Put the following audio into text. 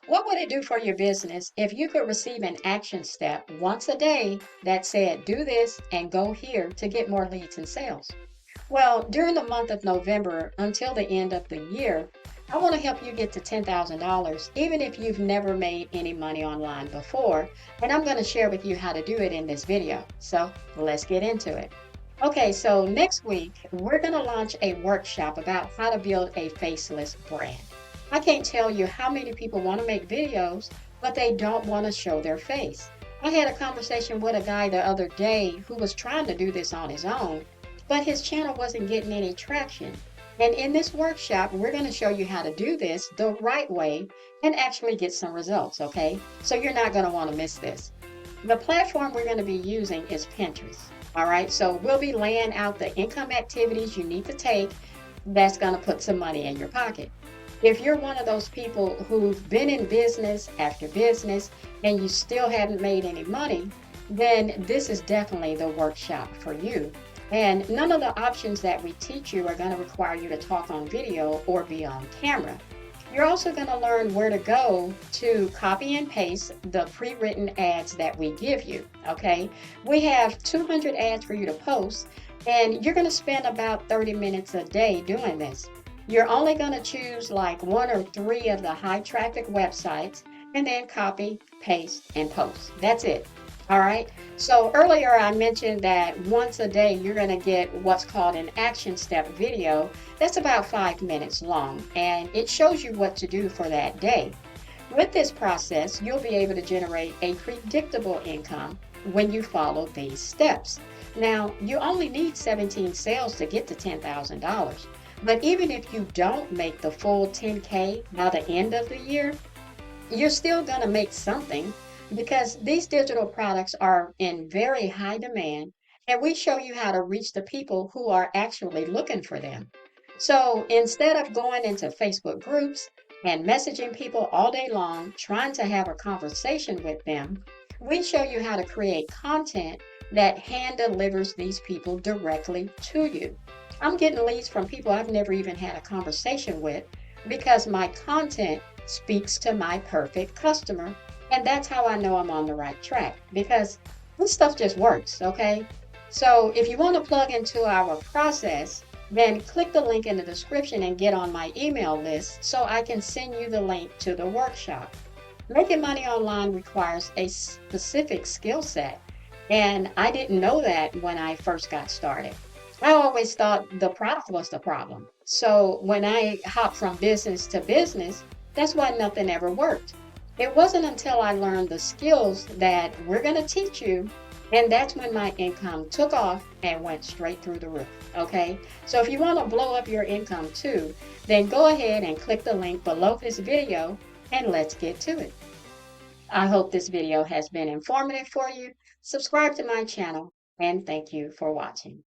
What would it do for your business if you could receive an action step once a day that said, do this and go here to get more leads and sales? Well, during the month of November until the end of the year, I want to help you get to $10,000, even if you've never made any money online before. And I'm going to share with you how to do it in this video. So let's get into it. Okay, so next week, we're going to launch a workshop about how to build a faceless brand. I can't tell you how many people want to make videos, but they don't want to show their face. I had a conversation with a guy the other day who was trying to do this on his own, but his channel wasn't getting any traction. And in this workshop, we're going to show you how to do this the right way and actually get some results, okay? So you're not going to want to miss this. The platform we're going to be using is Pinterest. All right, so we'll be laying out the income activities you need to take that's going to put some money in your pocket. If you're one of those people who've been in business after business and you still haven't made any money, then this is definitely the workshop for you. And none of the options that we teach you are going to require you to talk on video or be on camera. You're also going to learn where to go to copy and paste the pre-written ads that we give you, okay? We have 200 ads for you to post, and you're going to spend about 30 minutes a day doing this. You're only going to choose like 1 or 3 of the high traffic websites and then copy, paste, and post. That's it. All right. So earlier I mentioned that once a day you're going to get what's called an action step video. That's about 5 minutes long, and it shows you what to do for that day. With this process, you'll be able to generate a predictable income when you follow these steps. Now, you only need 17 sales to get to $10,000. But even if you don't make the full 10K by the end of the year, you're still going to make something because these digital products are in very high demand, and we show you how to reach the people who are actually looking for them. So instead of going into Facebook groups and messaging people all day long trying to have a conversation with them, we show you how to create content that hand delivers these people directly to you. I'm getting leads from people I've never even had a conversation with because my content speaks to my perfect customer. And that's how I know I'm on the right track because this stuff just works, okay? So if you want to plug into our process, then click the link in the description and get on my email list so I can send you the link to the workshop. Making money online requires a specific skill set, and I didn't know that when I first got started. I always thought the product was the problem. So when I hopped from business to business, that's why nothing ever worked. It wasn't until I learned the skills that we're going to teach you, and that's when my income took off and went straight through the roof. Okay, so if you want to blow up your income too, then go ahead and click the link below this video and let's get to it. I hope this video has been informative for you. Subscribe to my channel, and thank you for watching.